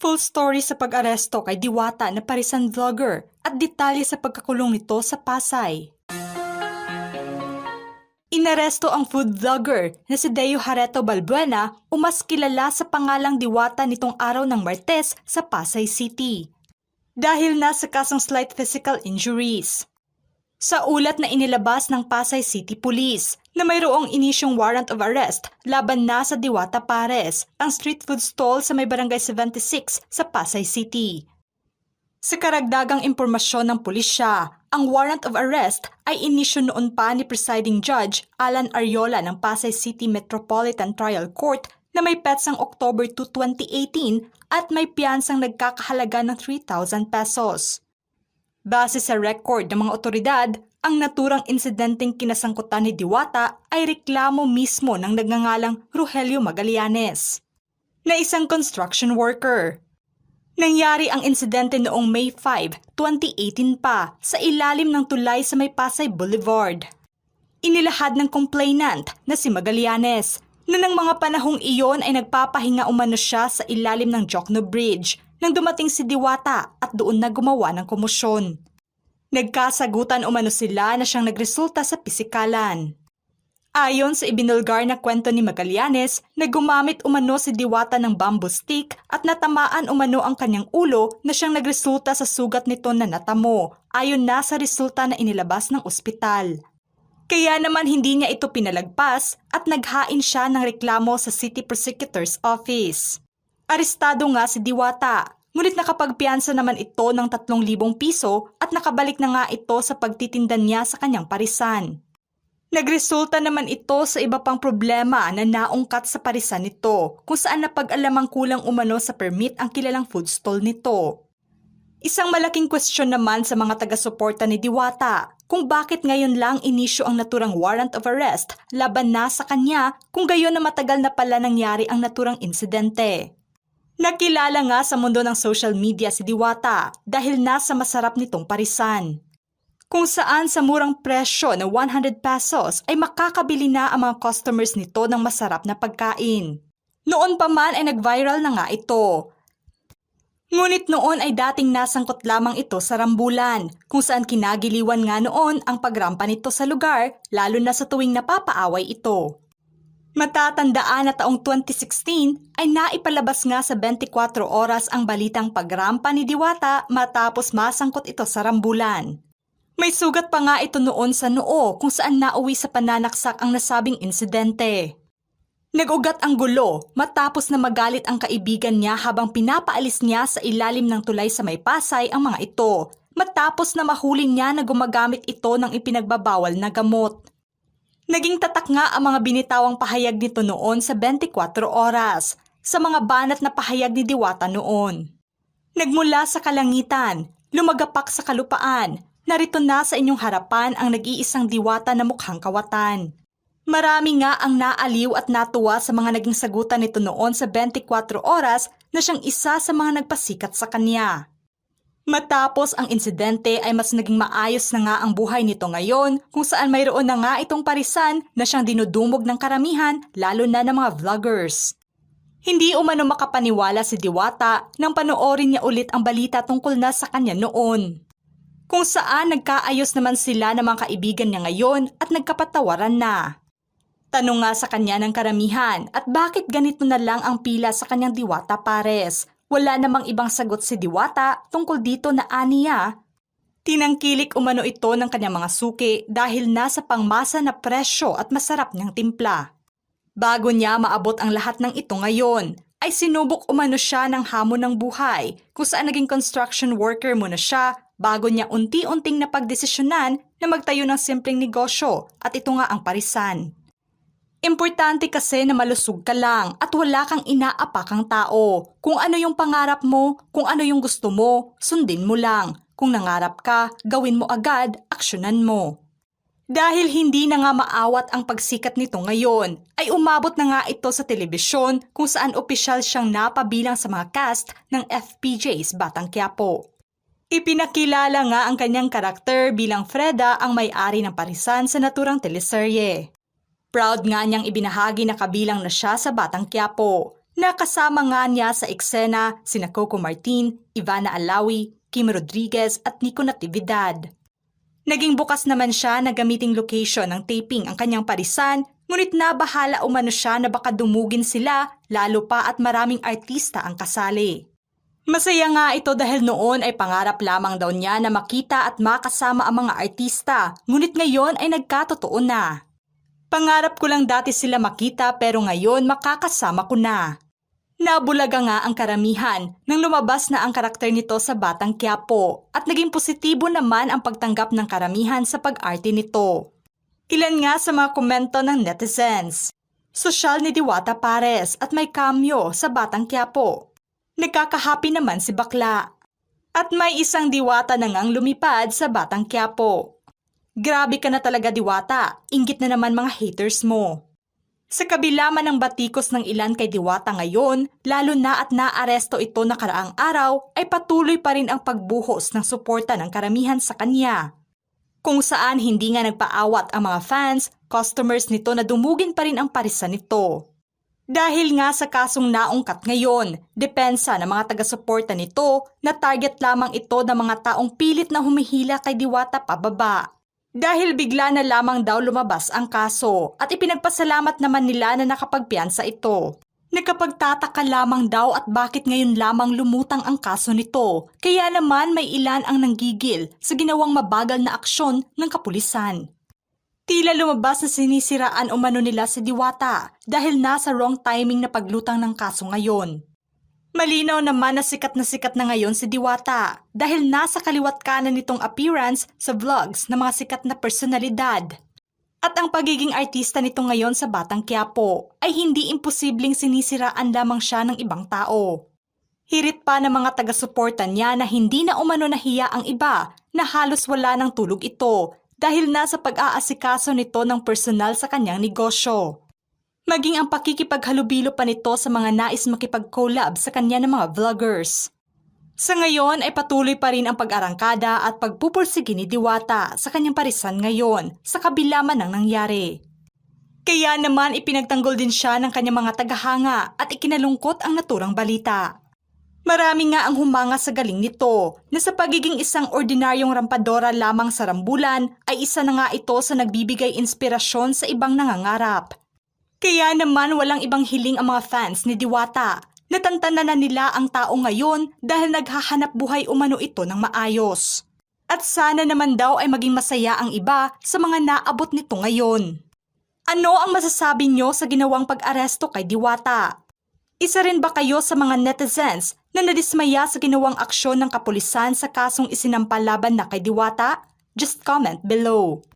Full story sa pag-aresto kay Diwata na parisan vlogger at detalye sa pagkakulong nito sa Pasay. Inaresto ang food vlogger na si Deo Hareto Balbuena o mas kilala sa pangalang Diwata nitong araw ng Martes sa Pasay City. Dahil na sa kasong slight physical injuries. Sa ulat na inilabas ng Pasay City Police na mayroong inisyong warrant of arrest laban na sa Diwata Pares, ang street food stall sa may barangay 76 sa Pasay City. Sa karagdagang impormasyon ng pulisya, ang warrant of arrest ay inisyu noon pa ni Presiding Judge Alan Ariola ng Pasay City Metropolitan Trial Court na may petsang October 2, 2018 at may piyansang nagkakahalaga ng 3,000 pesos. Base sa record ng mga otoridad, ang naturang insidenteng kinasangkutan ni Diwata ay reklamo mismo ng nagngangalang Rogelio Magallanes, na isang construction worker. Nangyari ang insidente noong May 5, 2018 pa sa ilalim ng tulay sa may Pasay Boulevard. Inilahad ng complainant na si Magallanes na ng mga panahong iyon ay nagpapahinga umano siya sa ilalim ng Jokno Bridge nang dumating si Diwata at doon na gumawa ng komosyon. Nagkasagutan umano sila na siyang nagresulta sa pisikalan. Ayon sa ibinulgar na kwento ni Magallanes na gumamit umano si Diwata ng bamboo stick at natamaan umano ang kanyang ulo na siyang nagresulta sa sugat nito na natamo ayon na sa resulta na inilabas ng ospital. Kaya naman hindi niya ito pinalagpas at naghain siya ng reklamo sa City Prosecutor's Office. Arestado nga si Diwata, ngunit nakapagpiyansa naman ito ng 3,000 piso at nakabalik na nga ito sa pagtitinda niya sa kanyang parisan. Nagresulta naman ito sa iba pang problema na naungkat sa parisan nito kung saan napag-alamang kulang umano sa permit ang kilalang food stall nito. Isang malaking kwestiyon naman sa mga taga-suporta ni Diwata kung bakit ngayon lang inisyu ang naturang warrant of arrest laban na sa kanya kung gayon na matagal na pala nangyari ang naturang insidente. Nakilala nga sa mundo ng social media si Diwata dahil nasa masarap nitong parisan, kung saan sa murang presyo na 100 pesos ay makakabili na ang mga customers nito ng masarap na pagkain. Noon pa man ay nag-viral na nga ito. Ngunit noon ay dating nasangkot lamang ito sa rambulan, kung saan kinagiliwan nga noon ang pagrampa nito sa lugar, lalo na sa tuwing napapaaway ito. Matatandaan na taong 2016 ay naipalabas nga sa 24 oras ang balitang pagrampa ni Diwata matapos masangkot ito sa rambulan. May sugat pa nga ito noon sa noo kung saan nauwi sa pananaksak ang nasabing insidente. Nag-ugat ang gulo matapos na magalit ang kaibigan niya habang pinapaalis niya sa ilalim ng tulay sa may Pasay ang mga ito, matapos na mahuli niya na gumagamit ito ng ipinagbabawal na gamot. Naging tatak nga ang mga binitawang pahayag nito noon sa 24 oras sa mga banat na pahayag ni Diwata noon. Nagmula sa kalangitan, lumagapak sa kalupaan, narito na sa inyong harapan ang nag-iisang Diwata na mukhang kawatan. Marami nga ang naaliw at natuwa sa mga naging sagutan nito noon sa 24 oras na siyang isa sa mga nagpasikat sa kanya. Matapos ang insidente ay mas naging maayos na nga ang buhay nito ngayon kung saan mayroon na nga itong parisan na siyang dinudumog ng karamihan lalo na ng mga vloggers. Hindi umano makapaniwala si Diwata nang panoorin niya ulit ang balita tungkol na sa kanya noon, kung saan nagkaayos naman sila ng mga kaibigan niya ngayon at nagkapatawaran na. Tanong nga sa kanya ng karamihan at bakit ganito na lang ang pila sa kanyang Diwata Pares. Wala namang ibang sagot si Diwata tungkol dito na aniya. Tinangkilik umano ito ng kanyang mga suki dahil nasa pangmasa na presyo at masarap niyang timpla. Bago niya maabot ang lahat ng ito ngayon, ay sinubok umano siya ng hamon ng buhay kung saan naging construction worker muna siya bago niya unti-unting napagdesisyonan na magtayo ng simpleng negosyo at ito nga ang parisan. Importante kasi na malusog ka lang at wala kang inaapakang tao. Kung ano yung pangarap mo, kung ano yung gusto mo, sundin mo lang. Kung nangarap ka, gawin mo agad, aksyonan mo. Dahil hindi na nga maawat ang pagsikat nito ngayon, ay umabot na nga ito sa telebisyon kung saan opisyal siyang napabilang sa mga cast ng FPJ's Batang Quiapo. Ipinakilala nga ang kanyang karakter bilang Freda ang may-ari ng parisan sa naturang teleserye. Proud nga niyang ibinahagi na kabilang na siya sa Batang Quiapo, Nakasama nga niya sa eksena sina Coco Martin, Ivana Alawi, Kim Rodriguez at Nico Natividad. Naging bukas naman siya na gamiting location ng taping ang kanyang parisan, ngunit nabahala umano siya na baka dumugin sila lalo pa at maraming artista ang kasali. Masaya nga ito dahil noon ay pangarap lamang daw niya na makita at makasama ang mga artista, ngunit ngayon ay nagkatotoo na. Pangarap ko lang dati sila makita pero ngayon makakasama ko na. Nabulaga nga ang karamihan nang lumabas na ang karakter nito sa Batang Quiapo at naging positibo naman ang pagtanggap ng karamihan sa pag-arte nito. Ilan nga sa mga komento ng netizens. Sosyal ni Diwata Pares at may cameo sa Batang Quiapo. Nagkakahappy naman si Bakla. At may isang diwata na ngang lumipad sa Batang Quiapo. Grabe ka na talaga Diwata, inggit na naman mga haters mo. Sa kabila man ng batikos ng ilan kay Diwata ngayon, lalo na at naaresto ito nakaraang araw, ay patuloy pa rin ang pagbuhos ng suporta ng karamihan sa kanya. Kung saan hindi nga nagpaawat ang mga fans, customers nito na dumugin pa rin ang parisan nito. Dahil nga sa kasong naungkat ngayon, depensa ng mga taga-suporta nito na target lamang ito ng mga taong pilit na humihila kay Diwata pababa. Dahil bigla na lamang daw lumabas ang kaso at ipinagpasalamat naman nila na nakapagpiyansa ito. Nakapagtataka lamang daw at bakit ngayon lamang lumutang ang kaso nito, kaya naman may ilan ang nanggigil sa ginawang mabagal na aksyon ng kapulisan. Tila lumabas na sinisiraan umano nila si Diwata dahil nasa wrong timing na paglutang ng kaso ngayon. Malinaw naman na sikat na ngayon si Diwata dahil nasa kaliwat kanan nitong appearance sa vlogs ng mga sikat na personalidad. At ang pagiging artista nito ngayon sa Batang Quiapo ay hindi imposibleng sinisiraan lamang siya ng ibang tao. Hirit pa ng mga taga-suporta niya na hindi na umano nahiya ang iba na halos wala ng tulog ito dahil nasa pag-aasikaso nito ng personal sa kanyang negosyo. Maging ang pakikipaghalubilo pa nito sa mga nais makipag-collab sa kanya ng mga vloggers. Sa ngayon ay patuloy pa rin ang pag-arangkada at pagpupursige ni Diwata sa kanyang parisan ngayon sa kabila man ng nangyari. Kaya naman ipinagtanggol din siya ng kanyang mga tagahanga at ikinalungkot ang naturang balita. Marami nga ang humanga sa galing nito na sa pagiging isang ordinaryong rampadora lamang sa rambulan ay isa na nga ito sa nagbibigay inspirasyon sa ibang nangangarap. Kaya naman walang ibang hiling ang mga fans ni Diwata. Natantanan na nila ang tao ngayon dahil naghahanap buhay umano ito ng maayos. At sana naman daw ay maging masaya ang iba sa mga naabot nito ngayon. Ano ang masasabi nyo sa ginawang pag-aresto kay Diwata? Isa rin ba kayo sa mga netizens na nadismaya sa ginawang aksyon ng kapulisan sa kasong isinampal laban na kay Diwata? Just comment below.